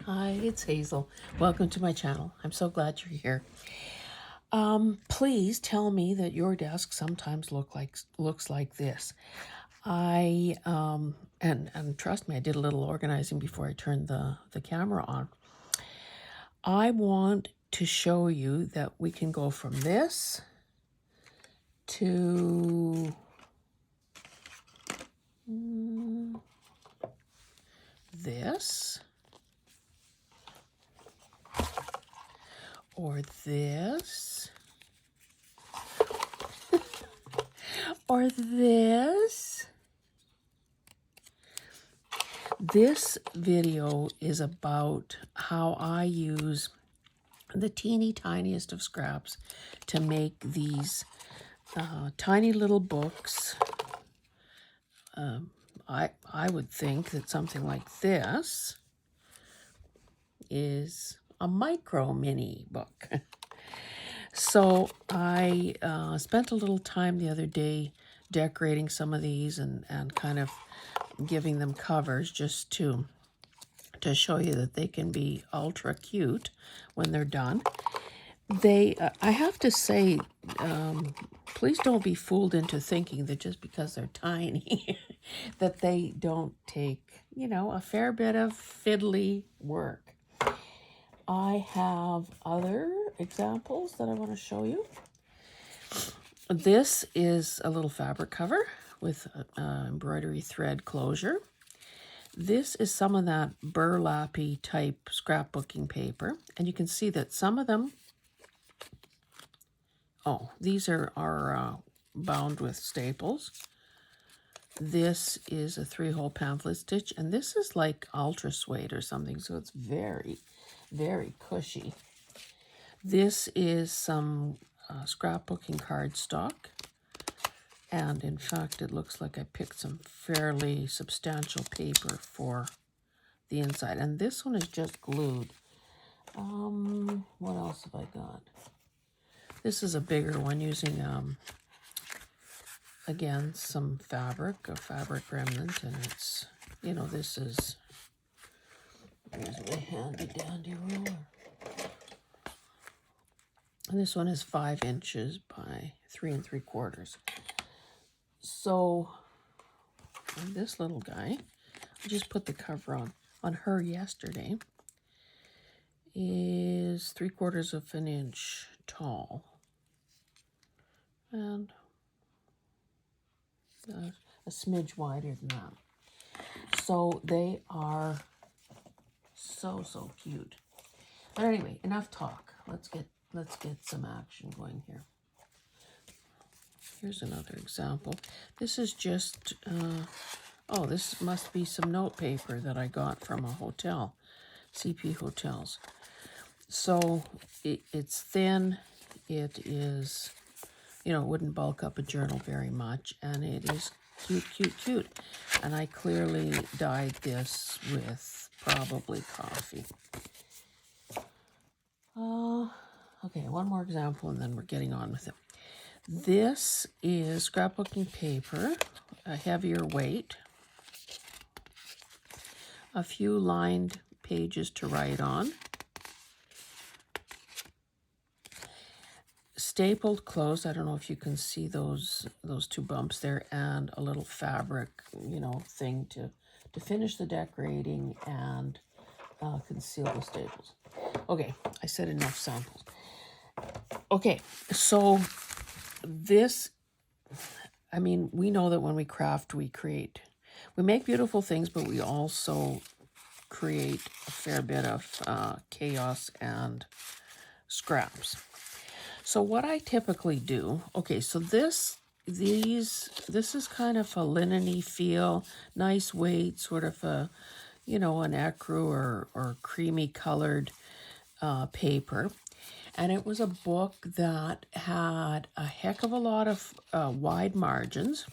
Hi, it's Hazel. Welcome to my channel. I'm so glad you're here. Please tell me that your desk sometimes looks like this. And trust me, I did a little organizing before I turned the camera on. I want to show you that we can go from this to this, or this, or this. This video is about how I use the tiniest of scraps to make these tiny little books. I would think that something like this is a micro mini book. So I spent a little time the other day decorating some of these and kind of giving them covers just to show you that they can be ultra cute when they're done. I have to say, please don't be fooled into thinking that just because they're tiny, that they don't take, a fair bit of fiddly work. I have other examples that I want to show you. This is a little fabric cover with embroidery thread closure. This is some of that burlappy type scrapbooking paper. And you can see that some of them, these are bound with staples. This is a 3-hole pamphlet stitch, and this is like ultra suede or something, so it's very, very cushy. This is some scrapbooking cardstock, and in fact, it looks like I picked some fairly substantial paper for the inside, and this one is just glued. What else have I got? This is a bigger one using, again, some fabric, a fabric remnant, and it's, this is, here's my handy dandy ruler. And this one is 5 inches by 3 3/4. So, this little guy, I just put the cover on her yesterday, is 3/4 of an inch tall. And a smidge wider than that. So they are so cute. But anyway, enough talk. Let's get some action going here. Here's another example. This is just this must be some note paper that I got from a hotel, CP Hotels. So it's thin. It is, it wouldn't bulk up a journal very much, and it is cute. And I clearly dyed this with probably coffee. Okay, one more example, and then we're getting on with it. This is scrapbooking paper, a heavier weight, a few lined pages to write on, stapled closed. I don't know if you can see those 2 bumps there, and a little fabric, thing to finish the decorating and conceal the staples. Okay, I said enough samples. Okay, so this, we know that when we craft, we make beautiful things, but we also create a fair bit of chaos and scraps. So what I typically do, so this is kind of a linen-y feel, nice weight, sort of a, an ecru or creamy colored paper. And it was a book that had a heck of a lot of wide margins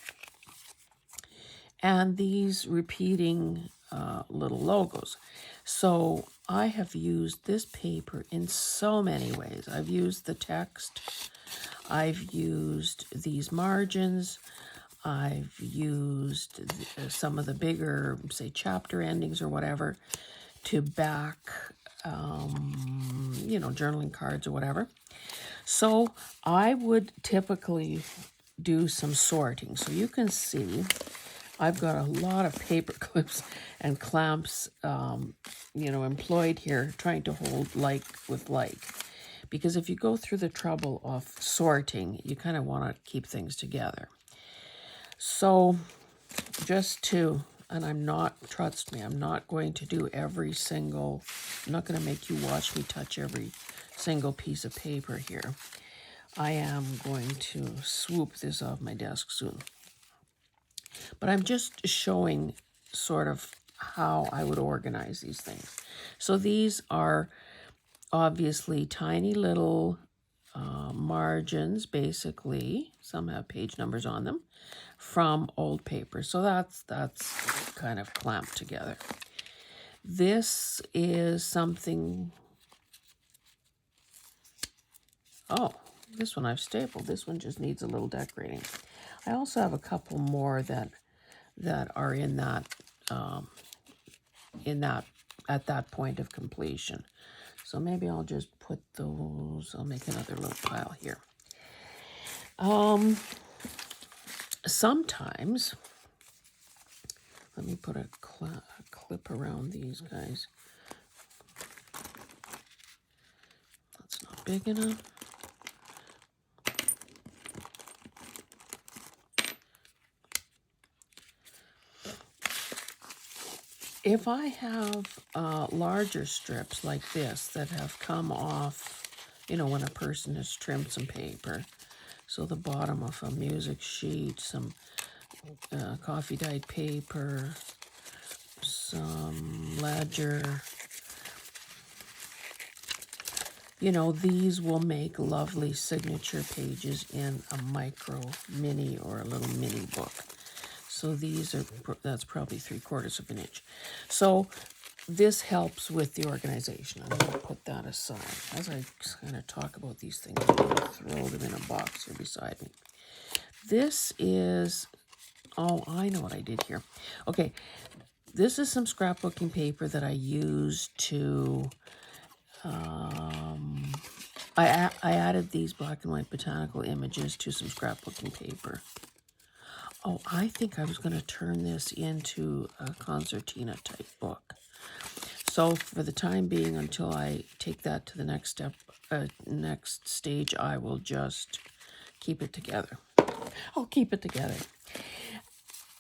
and these repeating little logos. So I have used this paper in so many ways. I've used the text, I've used these margins, I've used some of the bigger, say, chapter endings or whatever, to back, journaling cards or whatever. So I would typically do some sorting. So you can see I've got a lot of paper clips and clamps, employed here, trying to hold like with like. Because if you go through the trouble of sorting, you kind of want to keep things together. So and trust me, I'm not going to do I'm not going to make you watch me touch every single piece of paper here. I am going to swoop this off my desk soon. But I'm just showing sort of how I would organize these things. So these are obviously tiny little margins, basically. Some have page numbers on them from old paper. So that's kind of clamped together. This is something. Oh, this one I've stapled. This one just needs a little decorating. I also have a couple more that are in that at that point of completion. So maybe I'll just put those. I'll make another little pile here. Sometimes, let me put a clip around these guys. That's not big enough. If I have larger strips like this that have come off, when a person has trimmed some paper, so the bottom of a music sheet, some coffee dyed paper, some ledger, these will make lovely signature pages in a micro mini or a little mini book. So that's probably 3/4 of an inch. So this helps with the organization. I'm going to put that aside. As I kind of talk about these things, I'm going to throw them in a box here beside me. This is, I know what I did here. Okay, this is some scrapbooking paper that I used to, I added these black and white botanical images to some scrapbooking paper. Oh, I think I was going to turn this into a concertina type book. So for the time being, until I take that to the next step, next stage, I will just keep it together. I'll keep it together.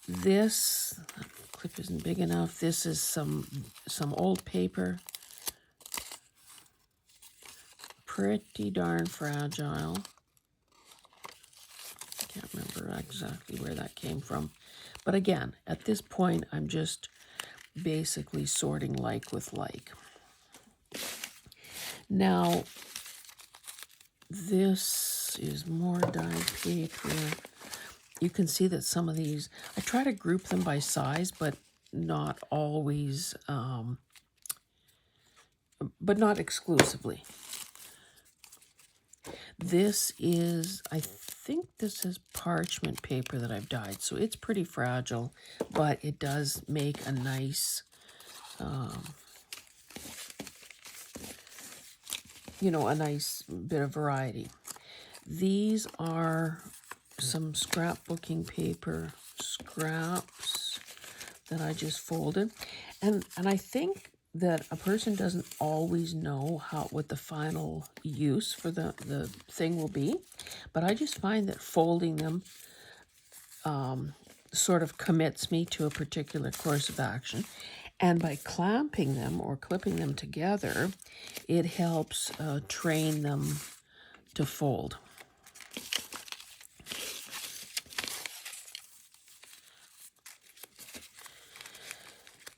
This clip isn't big enough. This is some old paper. Pretty darn fragile. Can't remember exactly where that came from. But again, at this point, I'm just basically sorting like with like. Now, this is more dyed paper. You can see that some of these, I try to group them by size, but not always, but not exclusively. This is, I think this is parchment paper that I've dyed, so it's pretty fragile, but it does make a nice, a nice bit of variety. These are some scrapbooking paper scraps that I just folded, and I think that a person doesn't always know what the final use for the thing will be, but I just find that folding them sort of commits me to a particular course of action, and by clamping them or clipping them together, it helps train them to fold.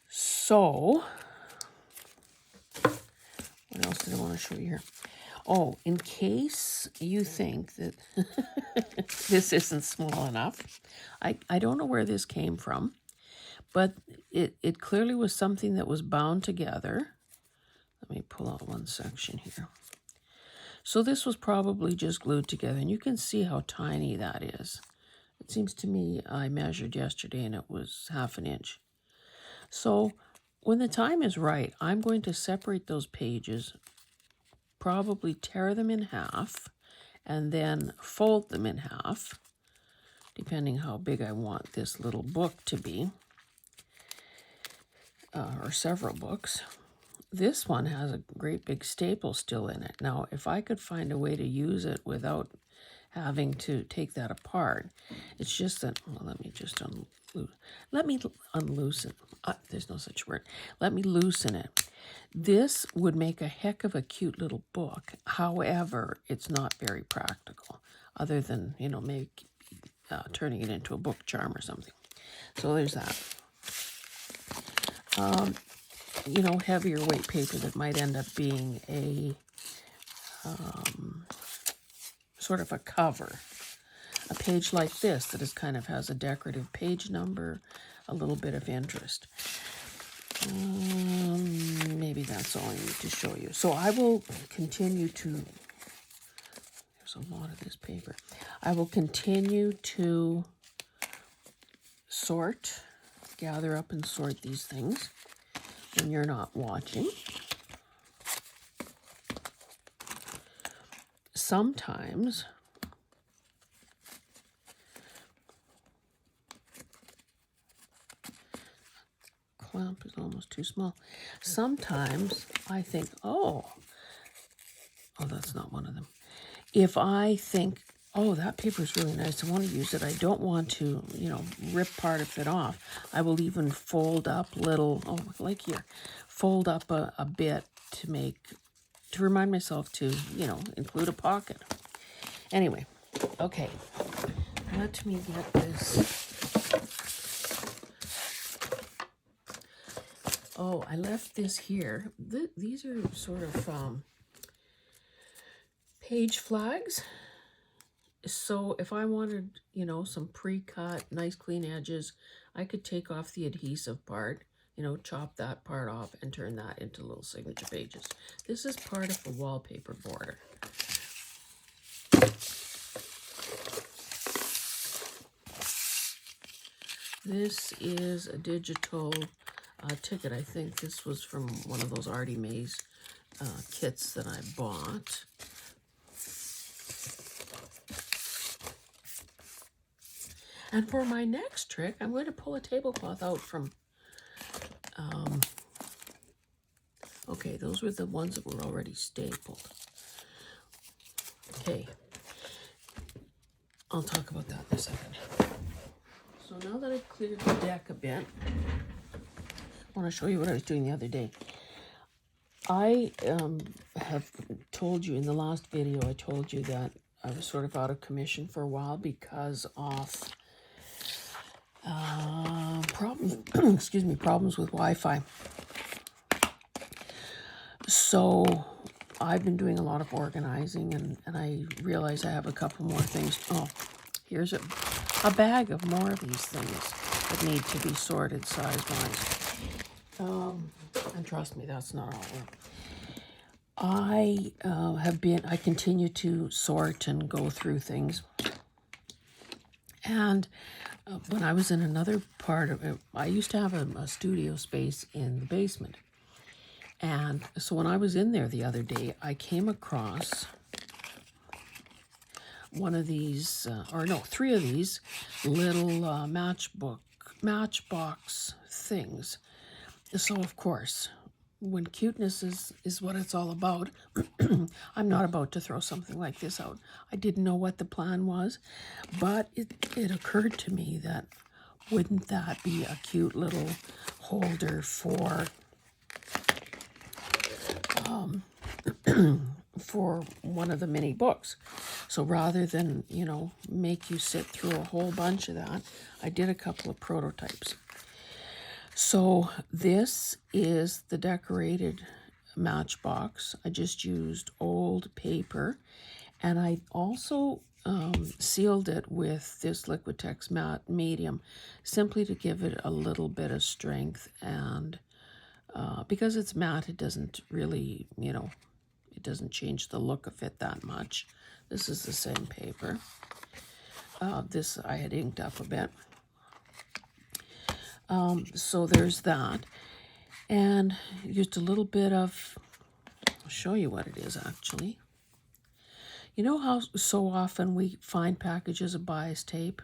So, what else did I want to show you here? Oh, in case you think that this isn't small enough, I don't know where this came from, but it clearly was something that was bound together. Let me pull out one section here. So this was probably just glued together, and you can see how tiny that is. It seems to me I measured yesterday and it was 1/2 inch. So when the time is right, I'm going to separate those pages, probably tear them in half, and then fold them in half, depending how big I want this little book to be, or several books. This one has a great big staple still in it. Now, if I could find a way to use it without having to take that apart, it's just that, well, let me unloosen, there's no such word. Let me loosen it. This would make a heck of a cute little book. However, it's not very practical, other than, maybe turning it into a book charm or something. So there's that. Heavier weight paper that might end up being a sort of a cover. A page like this that is kind of has a decorative page number, a little bit of interest. Maybe that's all I need to show you. So I will continue to, there's a lot of this paper. I will continue to gather up and sort these things when you're not watching. Sometimes clamp is almost too small. Sometimes I think, oh, that's not one of them. If I think, that paper is really nice, I want to use it, I don't want to, rip part of it off, I will even fold up like here, fold up a bit to remind myself to, include a pocket. Anyway, okay, let me get this. Oh, I left this here. These are sort of page flags. So if I wanted, some pre-cut, nice clean edges, I could take off the adhesive part, chop that part off and turn that into little signature pages. This is part of the wallpaper border. This is a digital ticket. I think this was from one of those Artie Mays kits that I bought. And for my next trick, I'm going to pull a tablecloth out from, okay, those were the ones that were already stapled. Okay, I'll talk about that in a second. So now that I've cleared the deck a bit, I want to show you what I was doing the other day. I have told you in the last video, I told you that I was sort of out of commission for a while because of problems with Wi-Fi. So I've been doing a lot of organizing, and I realize I have a couple more things. Oh, here's a bag of more of these things that need to be sorted size-wise. And trust me, that's not all of them. I continue to sort and go through things. And when I was in another part of it, I used to have a studio space in the basement. And so when I was in there the other day, I came across one of these, three of these little Matchbox things. So, of course, when cuteness is what it's all about, I'm not about to throw something like this out. I didn't know what the plan was, but it occurred to me that wouldn't that be a cute little holder for for one of the mini books. So rather than, make you sit through a whole bunch of that, I did a couple of prototypes. So this is the decorated Matchbox. I just used old paper, and I also sealed it with this Liquitex matte medium, simply to give it a little bit of strength. And because it's matte, it doesn't really, it doesn't change the look of it that much. This is the same paper. This I had inked up a bit. So there's that. And used a little bit of, I'll show you what it is actually. You know how so often we find packages of bias tape?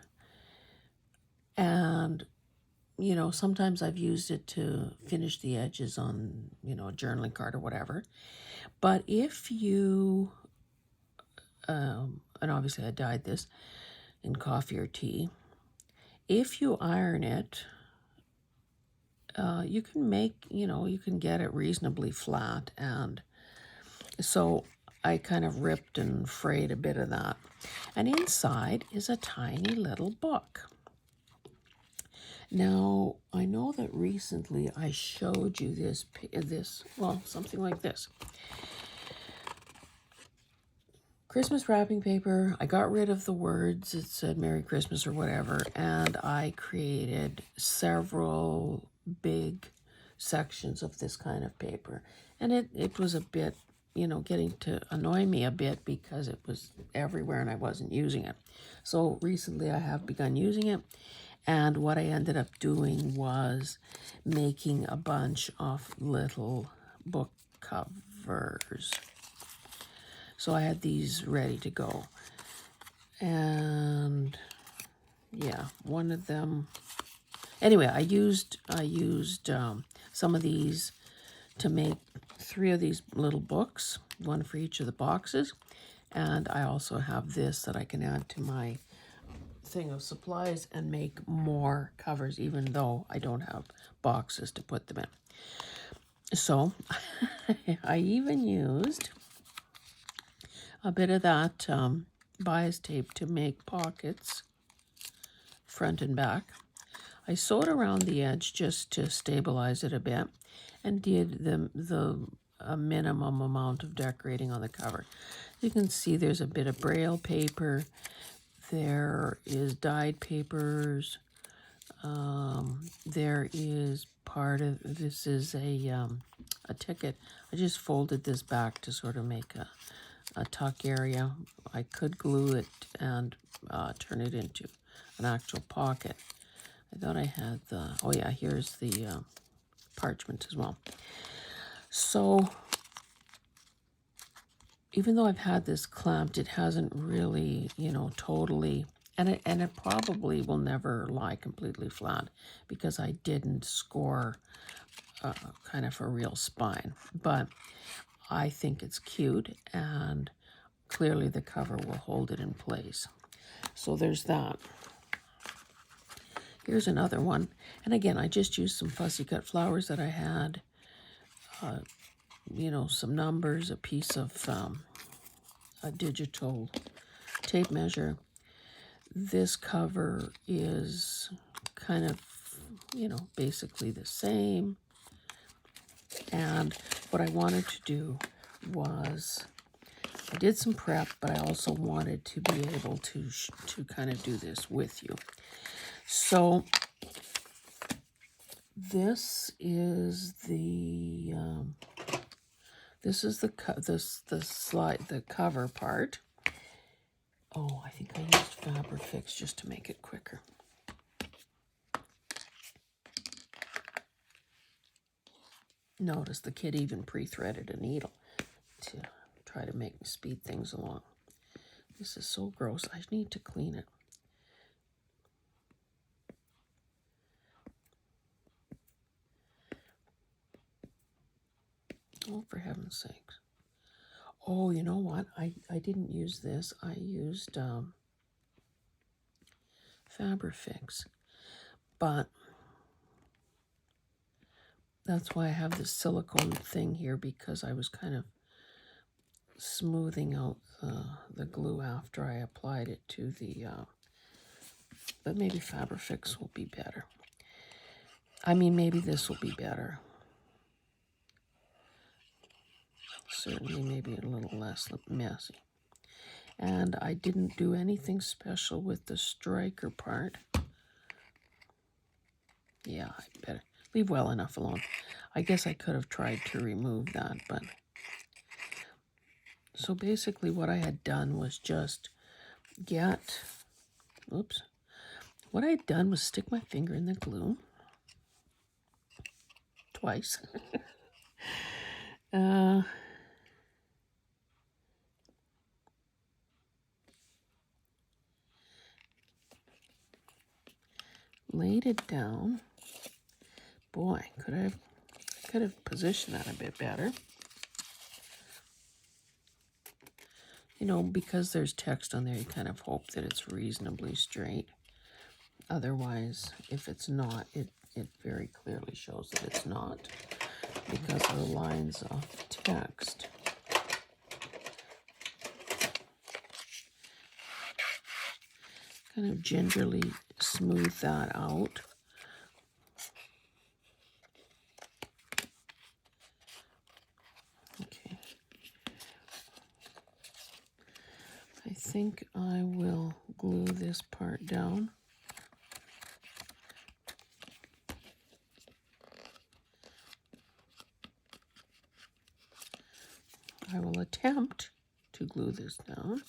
And, you know, sometimes I've used it to finish the edges on, you know, a journaling card or whatever. But if you, and obviously I dyed this in coffee or tea, if you iron it, you can make, you know, you can get it reasonably flat. And so I kind of ripped and frayed a bit of that. And inside is a tiny little book. Now, I know that recently I showed you this, well, something like this. Christmas wrapping paper. I got rid of the words. It said Merry Christmas or whatever. And I created several big sections of this kind of paper. And it was a bit, you know, getting to annoy me a bit because it was everywhere and I wasn't using it. So recently I have begun using it. And what I ended up doing was making a bunch of little book covers. So I had these ready to go. And yeah, one of them, anyway, I used some of these to make 3 of these little books, one for each of the boxes. And I also have this that I can add to my thing of supplies and make more covers, even though I don't have boxes to put them in. So I even used a bit of that bias tape to make pockets front and back. I sewed around the edge just to stabilize it a bit and did a minimum amount of decorating on the cover. You can see there's a bit of braille paper. There is dyed papers. There is part of, this is a ticket. I just folded this back to sort of make a tuck area. I could glue it and turn it into an actual pocket. I thought I had the, oh yeah, here's the parchment as well. So even though I've had this clamped, it hasn't really, you know, totally, and it probably will never lie completely flat because I didn't score kind of a real spine. But I think it's cute, and clearly the cover will hold it in place. So there's that. Here's another one. And again, I just used some fussy cut flowers that I had, you know, some numbers, a piece of a digital tape measure. This cover is kind of, you know, basically the same. And what I wanted to do was, I did some prep, but I also wanted to be able to kind of do this with you. So this is the the cover part. Oh, I think I used Fabric Fix just to make it quicker. Notice the kid even pre-threaded a needle to try to make me speed things along. This is so gross. I need to clean it. Oh, for heaven's sakes. Oh, you know what? I didn't use this. I used Fabric Fix. But that's why I have this silicone thing here, because I was kind of smoothing out the glue after I applied it to the, but maybe Fabric Fix will be better. I mean, maybe this will be better. Certainly maybe a little less messy. And I didn't do anything special with the striker part. Yeah, I better leave well enough alone. I guess I could have tried to remove that, but... So basically what I had done was just get... Oops. What I had done was stick my finger in the glue twice. uh, laid it down. Boy, could have positioned that a bit better. You know, because there's text on there, you kind of hope that it's reasonably straight. Otherwise, if it's not, it very clearly shows that it's not, because of the lines of text. Kind of gingerly smooth that out. Okay. I think I will glue this part down. I will attempt to glue this down.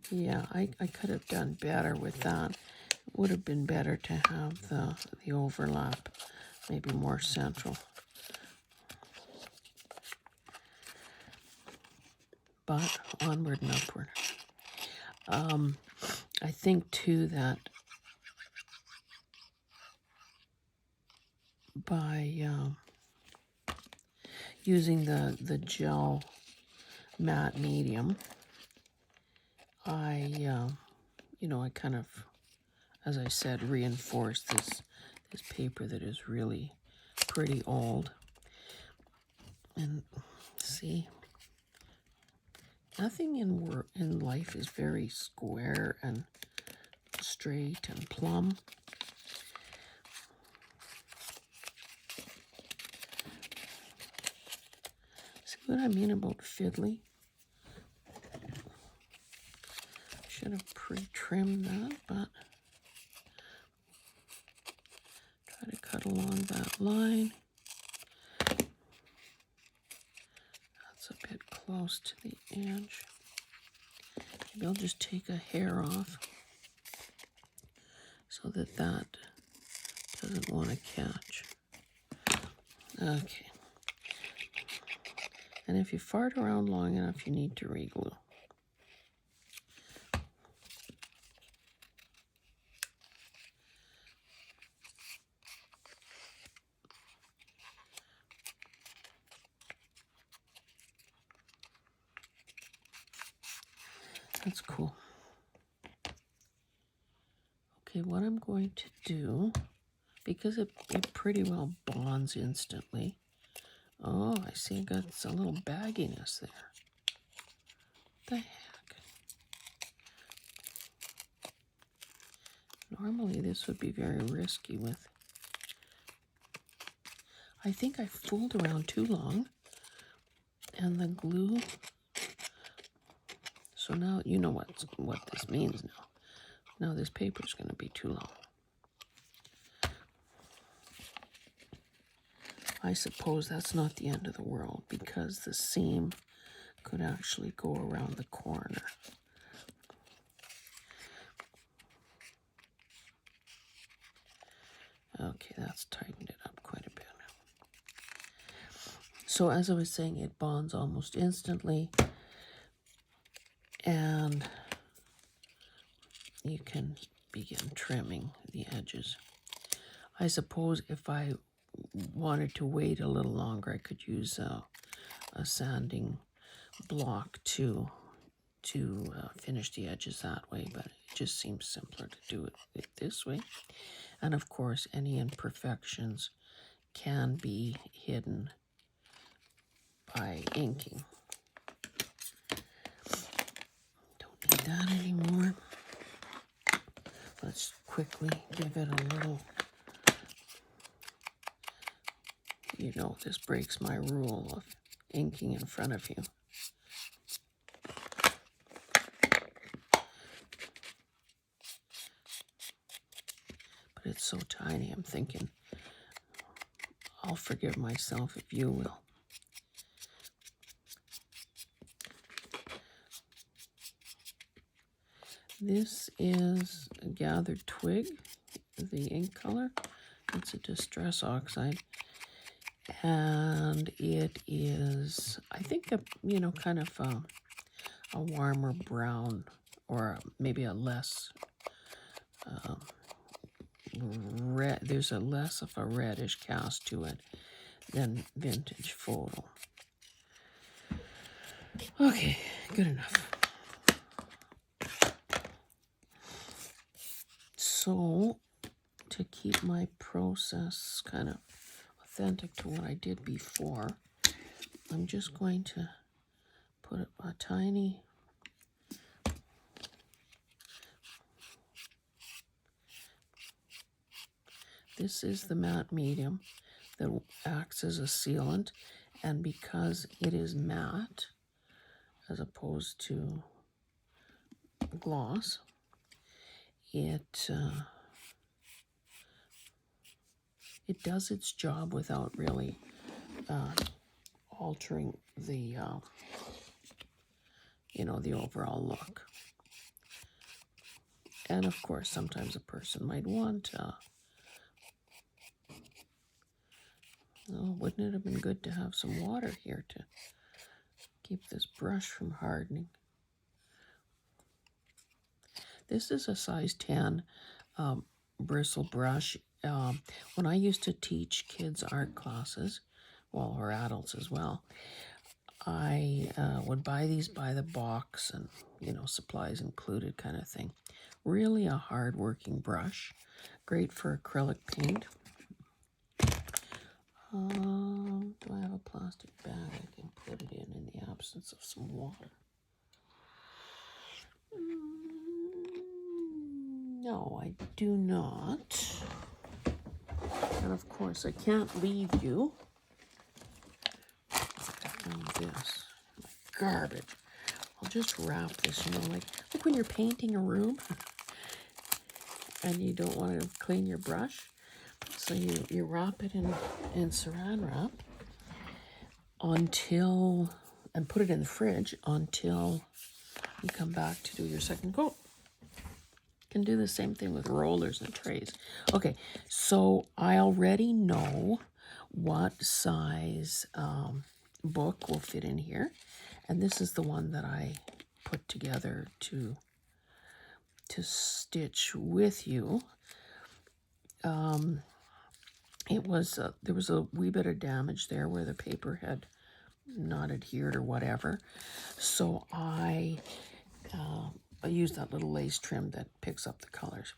Yeah, I could have done better with that. Would have been better to have the overlap maybe more central. But onward and upward. I think too that by using the gel matte medium, I I kind of, as I said, reinforce this paper that is really pretty old. And see, nothing in life is very square and straight and plumb. See what I mean about fiddly? Should have pre-trimmed that, but try to cut along that line. That's a bit close to the edge. Maybe I'll just take a hair off so that doesn't want to catch. Okay. And if you fart around long enough, you need to re-glue. That's cool. Okay, what I'm going to do, because it pretty well bonds instantly. Oh, I see it got a little bagginess there. What the heck? Normally this would be very risky with. I think I fooled around too long. And the glue. So now you know what this means now. Now this paper is going to be too long. I suppose that's not the end of the world, because the seam could actually go around the corner. Okay, that's tightened it up quite a bit. So as I was saying, it bonds almost instantly, and you can begin trimming the edges. I suppose if I wanted to wait a little longer, I could use a sanding block to finish the edges that way, but it just seems simpler to do it this way. And of course, any imperfections can be hidden by inking. Don't need that anymore. Let's quickly give it a little. You know, this breaks my rule of inking in front of you. But it's so tiny, I'm thinking, I'll forgive myself if you will. This is a gathered twig, the ink color. It's a distress oxide. And it is, I think, a, you know, kind of a warmer brown, or maybe a less red. There's a less of a reddish cast to it than vintage photo. Okay, good enough. So, to keep my process kind of authentic to what I did before, I'm just going to put a tiny this is the matte medium that acts as a sealant, and because it is matte as opposed to gloss, it does its job without really altering the you know, the overall look. And of course, sometimes a person might want oh, wouldn't it have been good to have some water here to keep this brush from hardening? This is a size 10 bristle brush. When I used to teach kids art classes, well, or adults as well, I would buy these by the box and, you know, supplies included kind of thing. Really a hard-working brush. Great for acrylic paint. Do I have a plastic bag I can put it in the absence of some water? No, I do not. And of course, I can't leave you. I found this. Garbage. I'll just wrap this, you know, like when you're painting a room and you don't want to clean your brush. So you wrap it in saran wrap until, and put it in the fridge until you come back to do your second coat. You can do the same thing with rollers and trays. Okay, so I already know what size book will fit in here. And this is the one that I put together to stitch with you. It was there was a wee bit of damage there where the paper had not adhered or whatever. So I used that little lace trim that picks up the colors.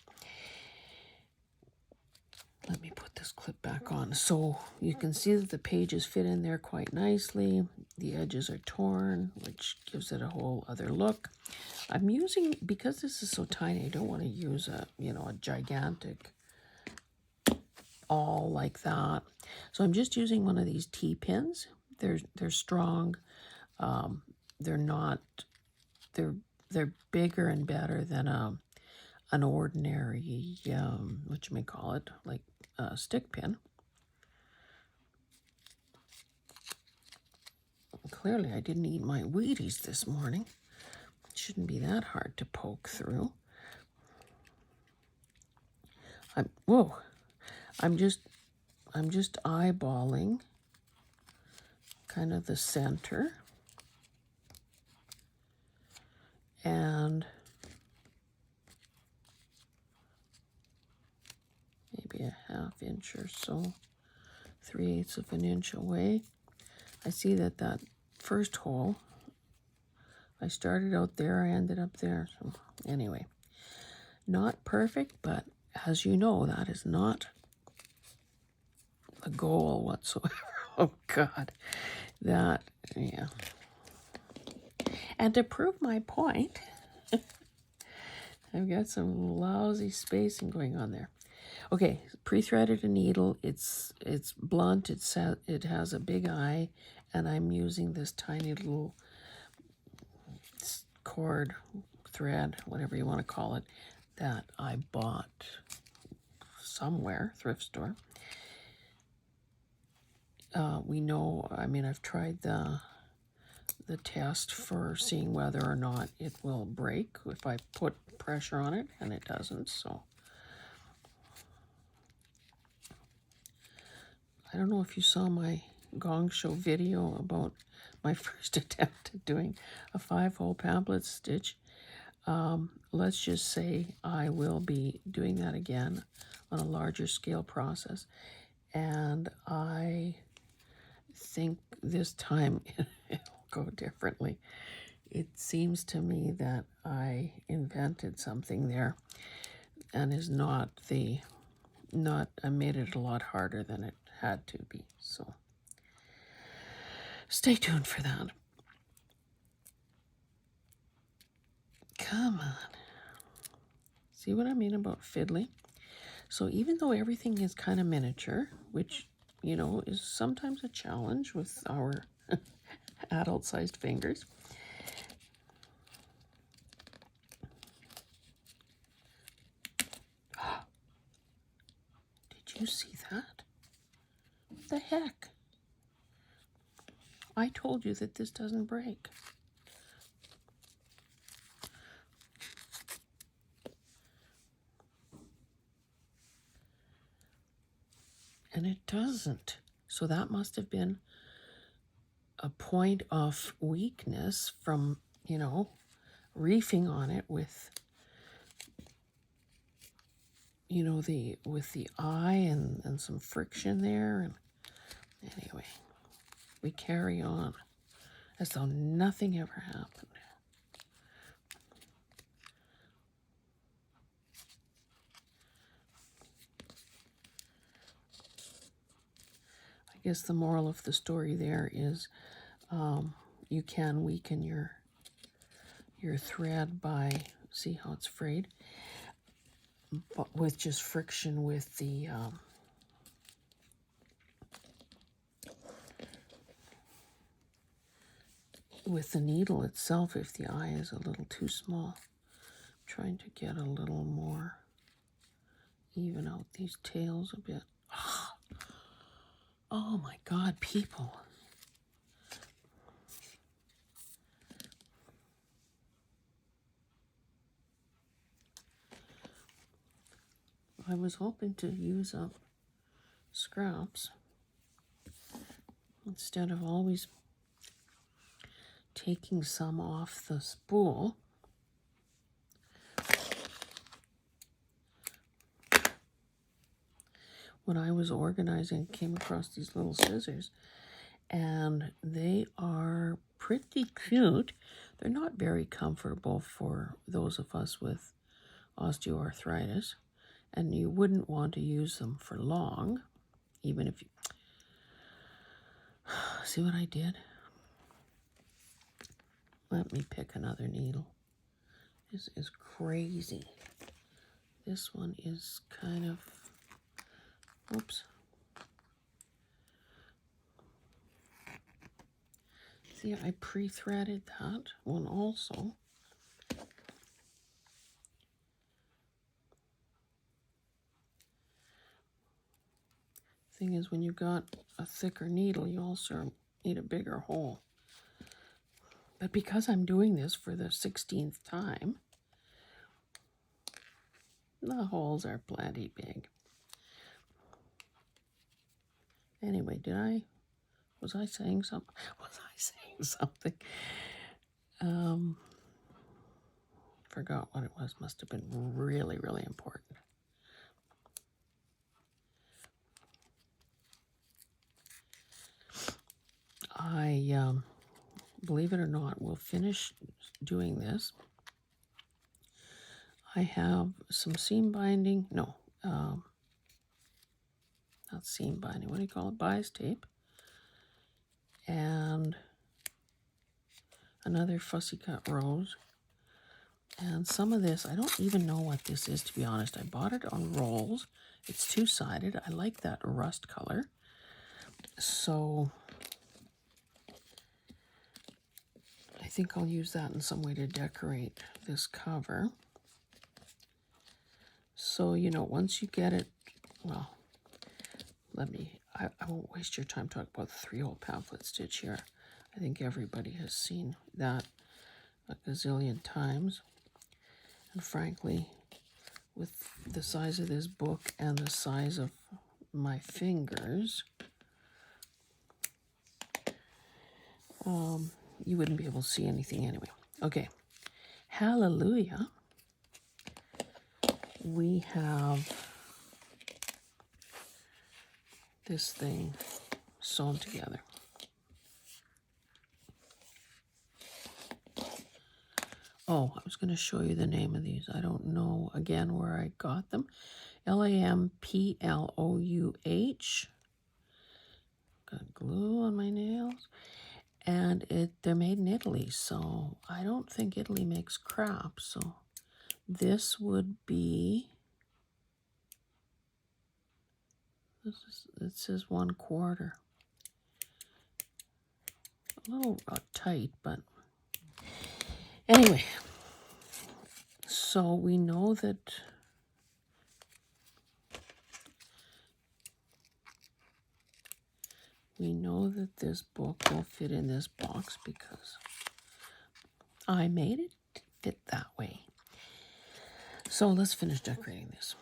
Let me put this clip back on. So you can see that the pages fit in there quite nicely. The edges are torn, which gives it a whole other look. I'm using, because this is so tiny, I don't want to use a, you know, a gigantic all like that. So I'm just using one of these T-pins. They're strong. They're not, they're bigger and better than an ordinary, what you may call it, like a stick pin. Clearly I didn't eat my Wheaties this morning. It shouldn't be that hard to poke through. I'm just eyeballing kind of the center and maybe a ½ inch or so, 3/8 of an inch away. I see that first hole, I started out there, I ended up there. So anyway, not perfect, but as you know, that is not the goal whatsoever. Oh God, that, yeah. And to prove my point, I've got some lousy spacing going on there. Okay, pre-threaded a needle. It's blunt. It has a big eye, and I'm using this tiny little cord, thread, whatever you want to call it, that I bought somewhere, thrift store. We know, I mean, I've tried the the test for seeing whether or not it will break if I put pressure on it, and it doesn't. So I don't know if you saw my Gong Show video about my first attempt at doing a 5-hole pamphlet stitch. Let's just say I will be doing that again on a larger scale process, and I think this time it'll go differently. It seems to me that I invented something there, and is I made it a lot harder than it had to be. So stay tuned for that. Come on. See what I mean about fiddly? So even though everything is kind of miniature, which, you know, is sometimes a challenge with our adult-sized fingers, did you see that? What the heck? I told you that this doesn't break. And it doesn't. So that must have been a point of weakness from, you know, reefing on it with, you know, with the eye and some friction there. And anyway, we carry on as though nothing ever happened. I guess the moral of the story there is you can weaken your thread by, see how it's frayed, but with just friction with the needle itself if the eye is a little too small. I'm trying to get a little more, even out these tails a bit. Oh my God, people. I was hoping to use up scraps instead of always taking some off the spool. When I was organizing, came across these little scissors, and they are pretty cute. They're not very comfortable for those of us with osteoarthritis, and you wouldn't want to use them for long, even if you... See what I did? Let me pick another needle. This is crazy. This one is kind of... Oops. See, I pre-threaded that one also. Thing is, when you got a thicker needle, you also need a bigger hole. But because I'm doing this for the 16th time, the holes are plenty big. Anyway, was I saying something? Forgot what it was. Must have been really, really important. I, believe it or not, will finish doing this. I have some seam binding, no, not seam binding, what do you call it, bias tape, and another fussy cut rose, and some of this, I don't even know what this is, to be honest. I bought it on rolls. It's two-sided. I like that rust color, so I think I'll use that in some way to decorate this cover. So, you know, once you get it, well, I won't waste your time talking about the 3-hole pamphlet stitch here. I think everybody has seen that a gazillion times. And frankly, with the size of this book and the size of my fingers, you wouldn't be able to see anything anyway. Okay, hallelujah. We have this thing sewn together. Oh, I was going to show you the name of these. I don't know, again, where I got them. Lamplouh. Got glue on my nails. And they're made in Italy, so I don't think Italy makes crap. So this would be, it says 1/4. A little tight, but anyway. So we know that this book will fit in this box because I made it fit that way. So let's finish decorating this.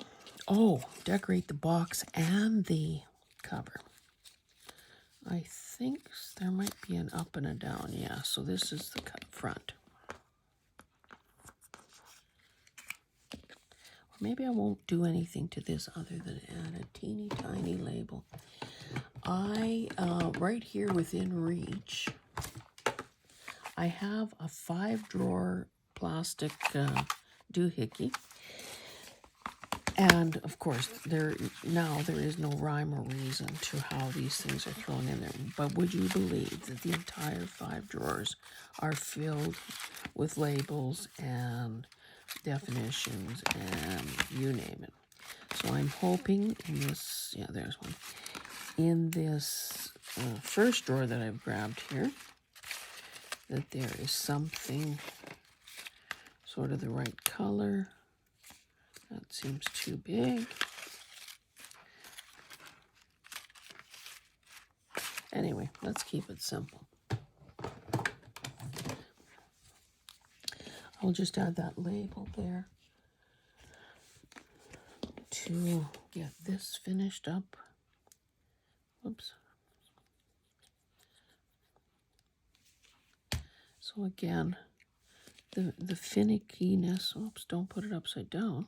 Oh, decorate the box and the cover. I think there might be an up and a down. Yeah, so this is the front. Or maybe I won't do anything to this other than add a teeny tiny label. Right here within reach, I have a 5-drawer plastic doohickey. And of course, there is no rhyme or reason to how these things are thrown in there. But would you believe that the entire 5 drawers are filled with labels and definitions and you name it? So I'm hoping in this, yeah, there's one. In this first drawer that I've grabbed here, that there is something sort of the right color. That seems too big. Anyway, let's keep it simple. I'll just add that label there to get this finished up. Whoops. So again, the finickiness, oops, don't put it upside down.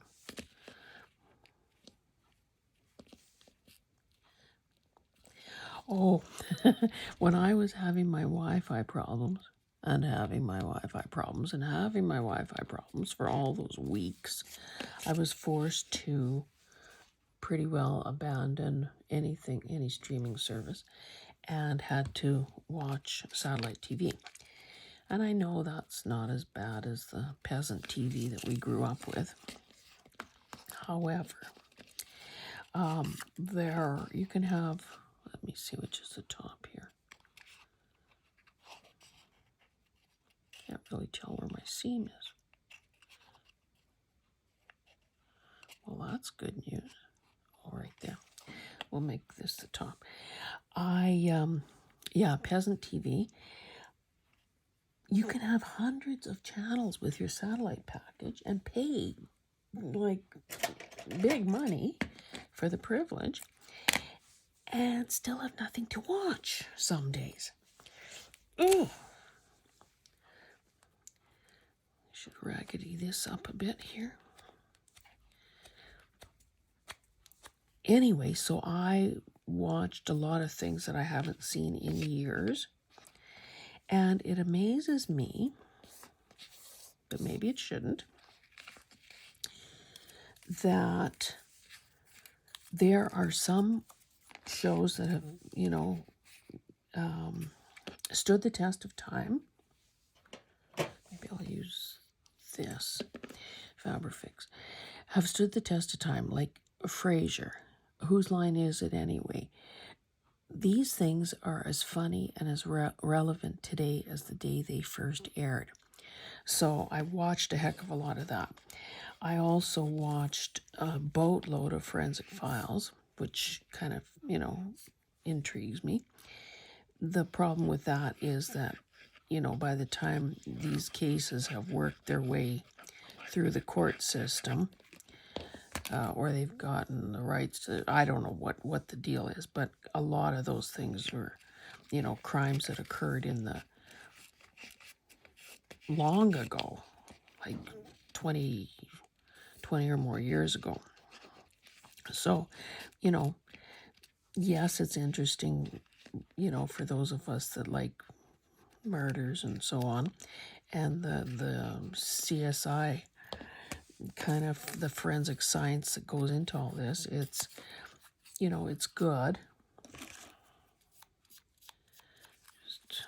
Oh, when I was having my Wi-Fi problems, and having my Wi-Fi problems for all those weeks, I was forced to pretty well abandon any streaming service and had to watch satellite TV. And I know that's not as bad as the peasant TV that we grew up with. However, you can have, let me see which is the top here. Can't really tell where my seam is. Well, that's good news. All right, there. We'll make this the top. Peasant TV. You can have hundreds of channels with your satellite package and pay like big money for the privilege and still have nothing to watch some days. Ugh. I should raggedy this up a bit here. Anyway, so I watched a lot of things that I haven't seen in years. And it amazes me, but maybe it shouldn't, that there are some shows that have, stood the test of time. Maybe I'll use this, Fabrifix. Have stood the test of time, like Frasier. Whose line is it anyway? These things are as funny and as relevant today as the day they first aired. So I watched a heck of a lot of that. I also watched a boatload of Forensic Files, which kind of, intrigues me. the problem with that is that, by the time these cases have worked their way through the court system, or they've gotten the rights to, I don't know what the deal is, but a lot of those things were, crimes that occurred in the long ago, like 20 or more years ago. So, yes, it's interesting, for those of us that like murders and so on, and the CSI, kind of the forensic science that goes into all this. It's, it's good. Just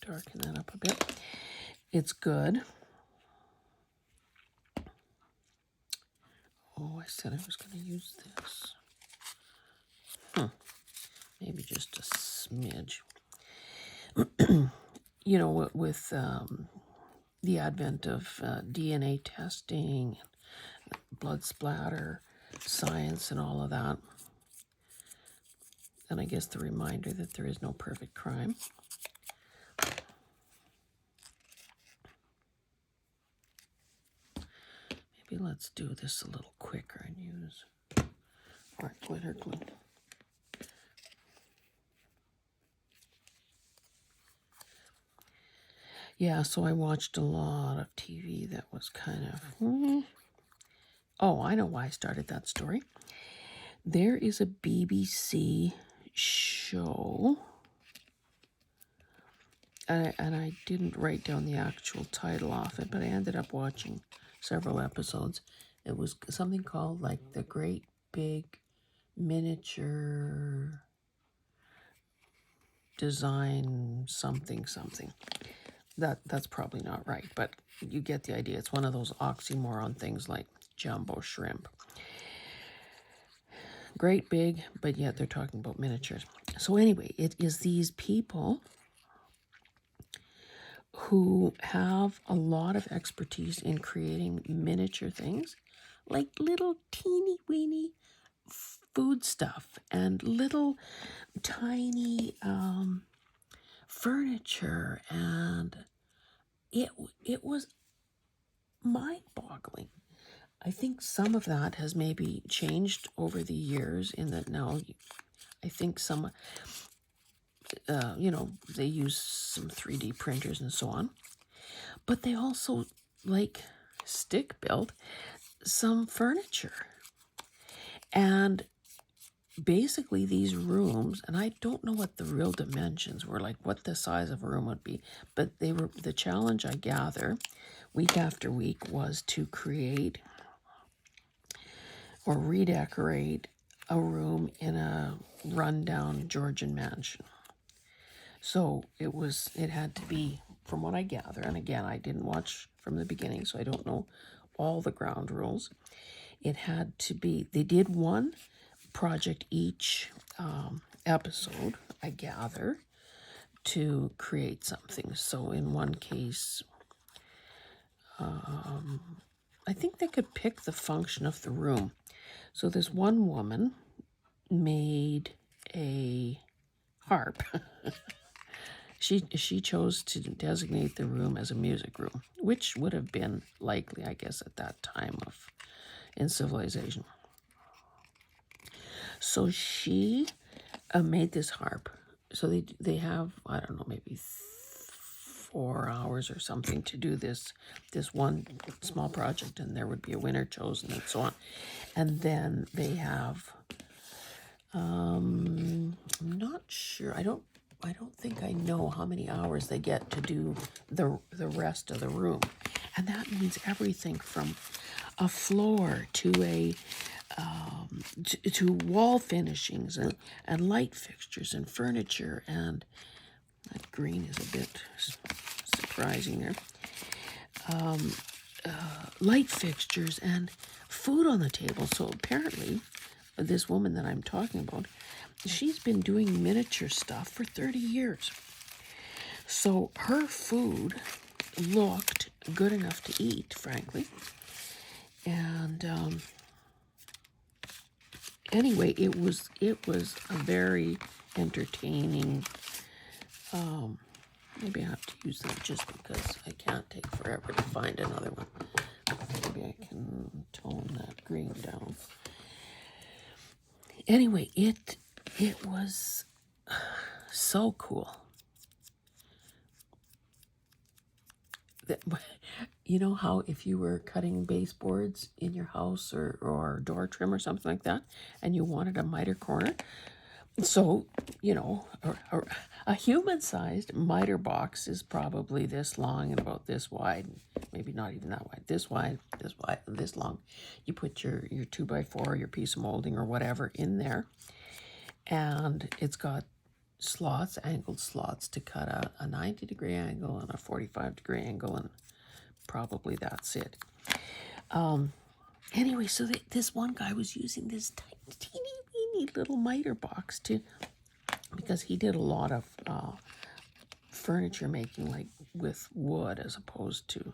darken that up a bit. It's good. Oh, I said I was going to use this. Maybe just a smidge. With the advent of DNA testing, blood splatter science, and all of that, and I guess the reminder that there is no perfect crime. Maybe let's do this a little quicker and use our glitter glue. Yeah, so I watched a lot of TV that was kind of, Oh, I know why I started that story. There is a BBC show, and I didn't write down the actual title of it, but I ended up watching several episodes. It was something called like The Great Big Miniature Design something. That's probably not right, but you get the idea. It's one of those oxymoron things like jumbo shrimp. Great big, but yet they're talking about miniatures. So anyway, it is these people who have a lot of expertise in creating miniature things, like little teeny weeny food stuff and little tiny furniture, and it was mind-boggling. I think some of that has maybe changed over the years in that now I think some, they use some 3D printers and so on. But they also, like, stick built some furniture. And basically these rooms, and I don't know what the real dimensions were, like what the size of a room would be, but they were, the challenge, I gather, week after week was to create or redecorate a room in a rundown Georgian mansion. So it had to be, from what I gather, and again, I didn't watch from the beginning, so I don't know all the ground rules. It had to be, they did one project each episode, I gather, to create something. So in one case, I think they could pick the function of the room. So this one woman made a harp. She chose to designate the room as a music room, which would have been likely, I guess, at that time in civilization. So she made this harp. So they have, I don't know, maybe 4 hours or something to do this one small project, and there would be a winner chosen and so on. And then they have, I'm not sure, I don't think I know how many hours they get to do the rest of the room. And that means everything from a floor to to wall finishings and light fixtures and furniture, and that green is a bit surprising there. Light fixtures and food on the table. So apparently, this woman that I'm talking about, she's been doing miniature stuff for 30 years. So her food looked good enough to eat, frankly. And anyway, it was a very entertaining Maybe I have to use them just because I can't take forever to find another one. Maybe I can tone that green down. Anyway, it was so cool. You know how if you were cutting baseboards in your house or door trim or something like that, and you wanted a miter corner, so, you know, a human-sized miter box is probably this long and about this wide, maybe not even that wide, this wide, this long. You put your 2x4, your piece of molding or whatever in there, and it's got slots, angled slots to cut a 90-degree angle and a 45-degree angle, and probably that's it. Anyway, so this one guy was using this teeny weeny little miter box because he did a lot of furniture making, like with wood as opposed to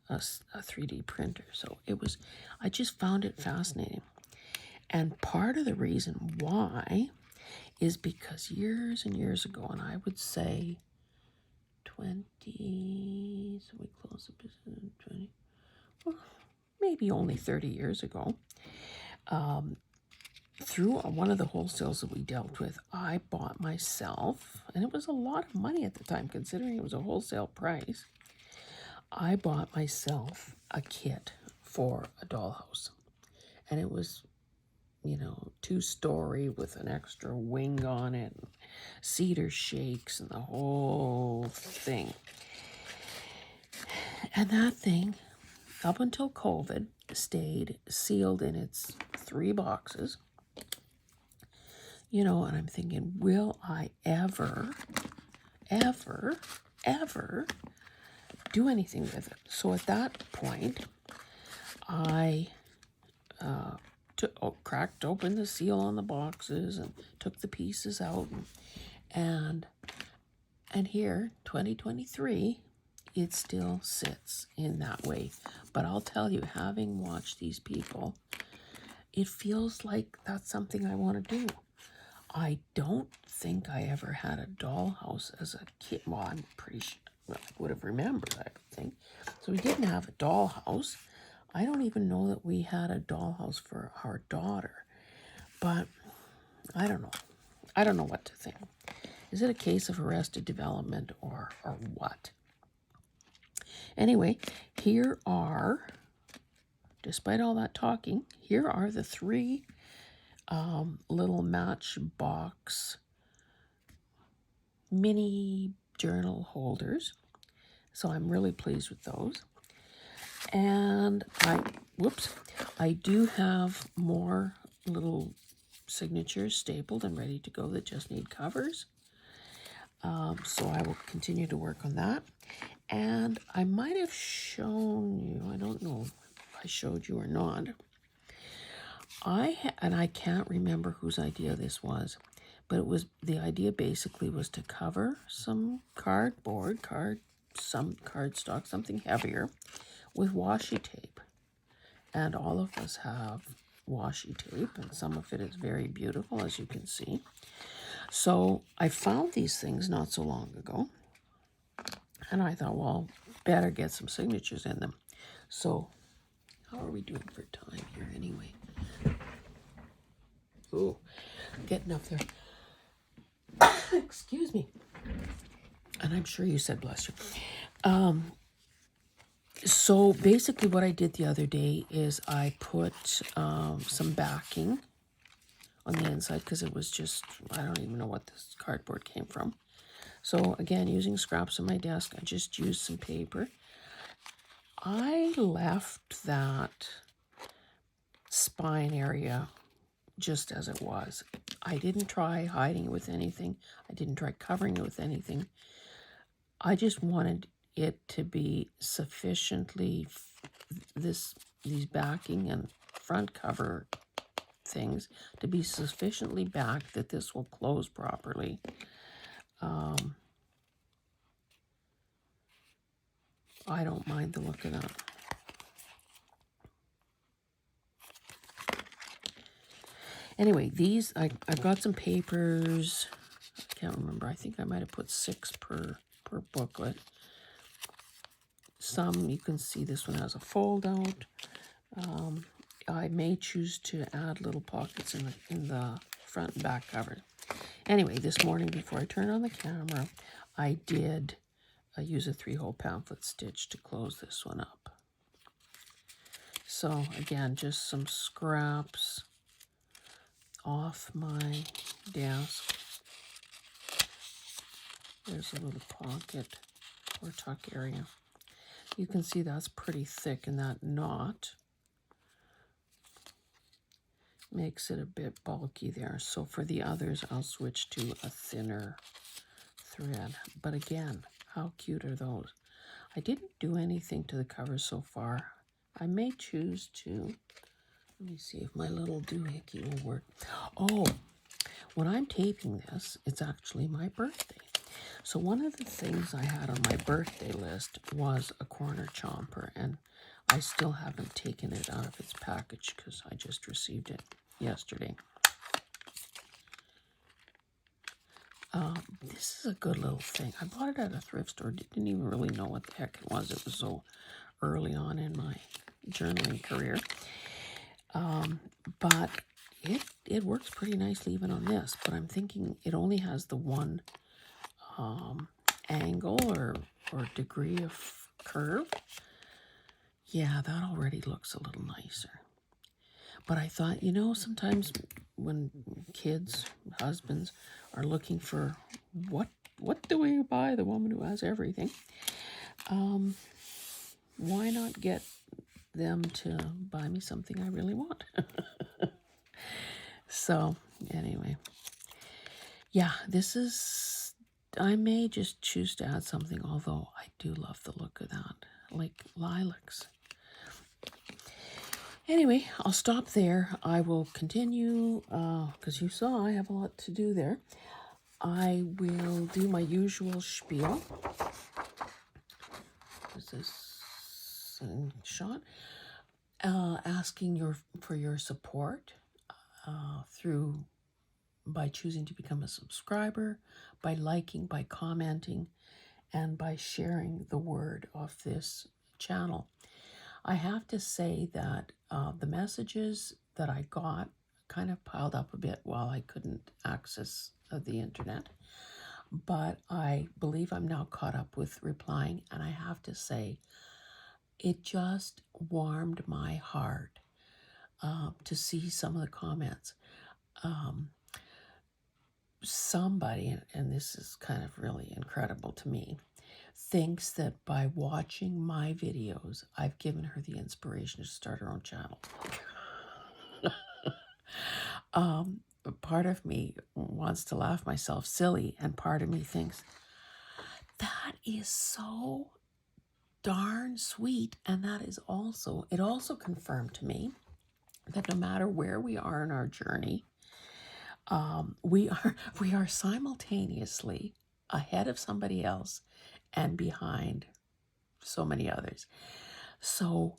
a 3D printer. So I just found it fascinating. And part of the reason why is because years and years ago, and I would say 20, so we closed the business 20, well, maybe only 30 years ago, through one of the wholesales that we dealt with, I bought myself, and it was a lot of money at the time, considering it was a wholesale price, I bought myself a kit for a dollhouse. And it was, 2-story with an extra wing on it, and cedar shakes, and the whole thing. And that thing, up until COVID, stayed sealed in its 3 boxes. And I'm thinking, will I ever do anything with it? So at that point, I cracked open the seal on the boxes and took the pieces out, and here, 2023, it still sits in that way. But I'll tell you, having watched these people, it feels like that's something I want to do. I don't think I ever had a dollhouse as a kid. Well, I'm pretty sure I would have remembered, I think. So we didn't have a dollhouse. I don't even know that we had a dollhouse for our daughter. But I don't know. I don't know what to think. Is it a case of arrested development or what? Anyway, here are, despite all that talking, here are the 3 little Matchbox mini journal holders. So I'm really pleased with those. And I do have more little signatures stapled and ready to go that just need covers. So I will continue to work on that. And I might have shown you, I don't know if I showed you or not, and I can't remember whose idea this was, but the idea basically was to cover some cardstock, something heavier, with washi tape. And all of us have washi tape, and some of it is very beautiful, as you can see. So I found these things not so long ago, and I thought, well, better get some signatures in them. So how are we doing for time here anyway? Oh, getting up there. Excuse me. And I'm sure you said bless you. So basically what I did the other day is I put some backing on the inside because it was just, I don't even know what this cardboard came from. So again, using scraps on my desk, I just used some paper. I left that spine area just as it was. I didn't try hiding it with anything. I didn't try covering it with anything. I just wanted it to be sufficiently, these backing and front cover things to be sufficiently back that this will close properly. I don't mind the look of that. Anyway, I've got some papers can't remember. I think I might have put 6 per booklet. Some, you can see this one has a fold out. I may choose to add little pockets in the front and back cover. Anyway, this morning before I turned on the camera, I did use a 3-hole pamphlet stitch to close this one up. So again, just some scraps off my desk. There's a little pocket or tuck area. You can see that's pretty thick, and that knot makes it a bit bulky there. So for the others, I'll switch to a thinner thread. But again, how cute are those? I didn't do anything to the cover so far. I may choose to. Let me see if my little doohickey will work. Oh, when I'm taping this, it's actually my birthday. So one of the things I had on my birthday list was a corner chomper, and I still haven't taken it out of its package because I just received it yesterday. This is a good little thing. I bought it at a thrift store. Didn't even really know what the heck it was. It was so early on in my journaling career. But it works pretty nicely even on this. But I'm thinking it only has the one angle or degree of curve. Yeah, that already looks a little nicer. But I thought, you know, sometimes when kids, husbands are looking for what do we buy the woman who has everything, why not get them to buy me something I really want? So anyway, yeah, this is, I may just choose to add something, although I do love the look of that, like lilacs. Anyway, I'll stop there. I will continue, because you saw I have a lot to do there. I will do my usual spiel. Is this shot? Asking for your support by choosing to become a subscriber, by liking, by commenting, and by sharing the word of this channel. I have to say that the messages that I got kind of piled up a bit while I couldn't access the internet. But I believe I'm now caught up with replying, and I have to say, it just warmed my heart to see some of the comments. Somebody, and this is kind of really incredible to me, thinks that by watching my videos, I've given her the inspiration to start her own channel. Part of me wants to laugh myself silly, and part of me thinks, that is so darn sweet. And that is also, it also confirmed to me that no matter where we are in our journey, we are simultaneously ahead of somebody else and behind so many others. So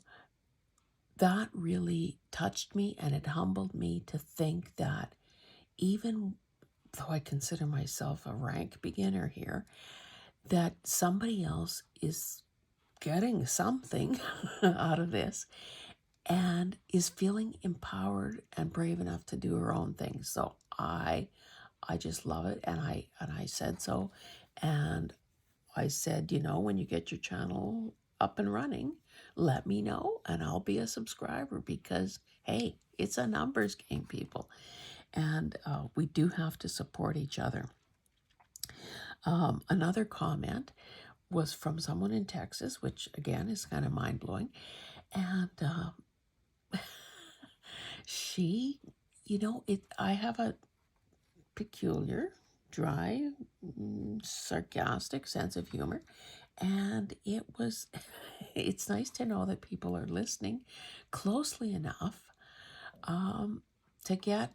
that really touched me, and it humbled me to think that even though I consider myself a rank beginner here, that somebody else is getting something out of this and is feeling empowered and brave enough to do her own thing. So I just love it, and I said so. And I said, you know, when you get your channel up and running, let me know and I'll be a subscriber, because hey, it's a numbers game, people, and we do have to support each other. Another comment was from someone in Texas, which again is kind of mind-blowing. And she, you know, I have a peculiar, dry, sarcastic sense of humor. And it was, it's nice to know that people are listening closely enough to get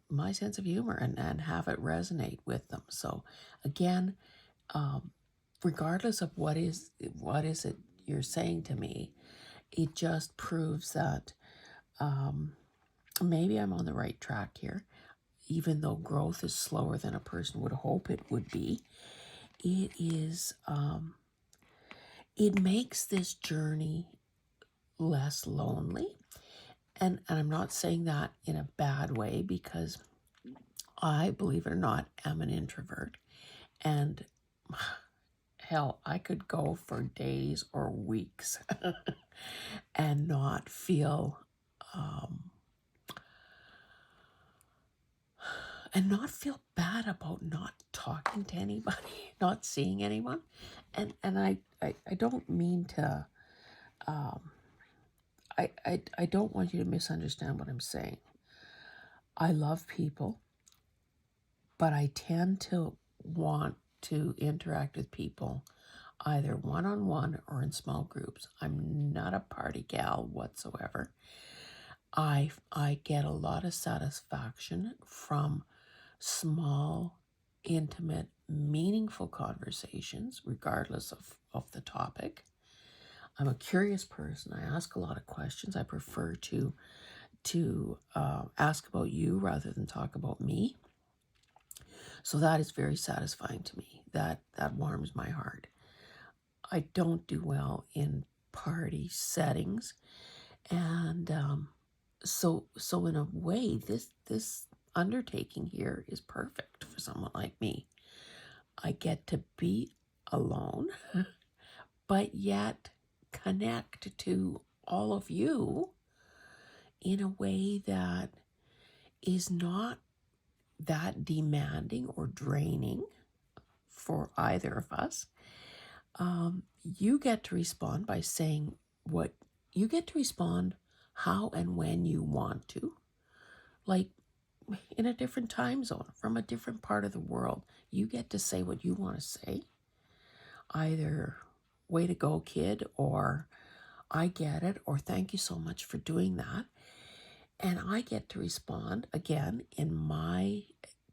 my sense of humor and have it resonate with them. So again, regardless of what is it you're saying to me, it just proves that maybe I'm on the right track here. even though growth is slower than a person would hope it would be, it is, it makes this journey less lonely. And I'm not saying that in a bad way, because I, believe it or not, am an introvert. And hell, I could go for days or weeks and not feel bad about not talking to anybody, not seeing anyone. And I don't mean to, I don't want you to misunderstand what I'm saying. I love people, but I tend to want to interact with people either one-on-one or in small groups. I'm not a party gal whatsoever. I get a lot of satisfaction from small, intimate, meaningful conversations, regardless of the topic. I'm a curious person. I ask a lot of questions. I prefer to ask about you rather than talk about me. So that is very satisfying to me. That warms my heart. I don't do well in party settings, and so in a way, this undertaking here is perfect for someone like me. I get to be alone, but yet connect to all of you in a way that is not that demanding or draining for either of us. You get to respond by saying what you get to respond how and when you want to, like in a different time zone from a different part of the world. You get to say what you want to say, either way to go, kid, or I get it, or thank you so much for doing that. And I get to respond again in my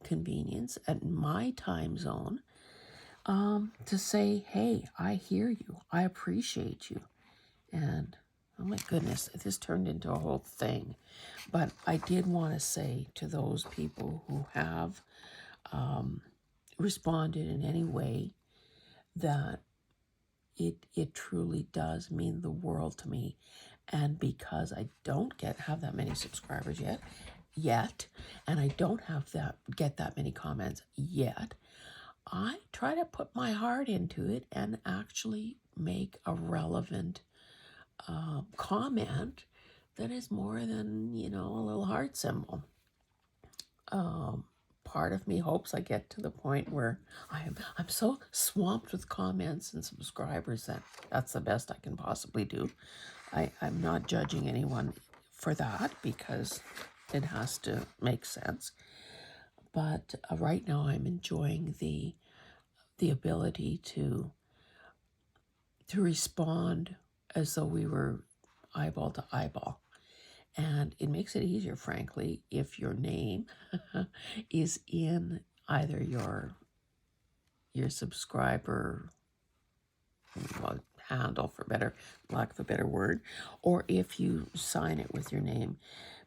convenience at my time zone, to say, hey, I hear you, I appreciate you. And oh my goodness, this turned into a whole thing. But I did want to say to those people who have responded in any way that it truly does mean the world to me. And because I don't have that many subscribers yet, and I don't get that many comments yet, I try to put my heart into it and actually make a relevant comment that is more than, a little heart symbol. Part of me hopes I get to the point where I'm so swamped with comments and subscribers that that's the best I can possibly do. I'm not judging anyone for that, because it has to make sense. But right now I'm enjoying the ability to respond as though we were eyeball to eyeball. And it makes it easier, frankly, if your name is in either your subscriber handle, for lack of a better word, or if you sign it with your name,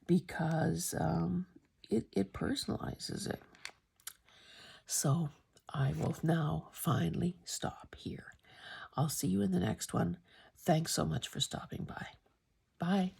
because it personalizes it. So I will now finally stop here. I'll see you in the next one. Thanks so much for stopping by. Bye.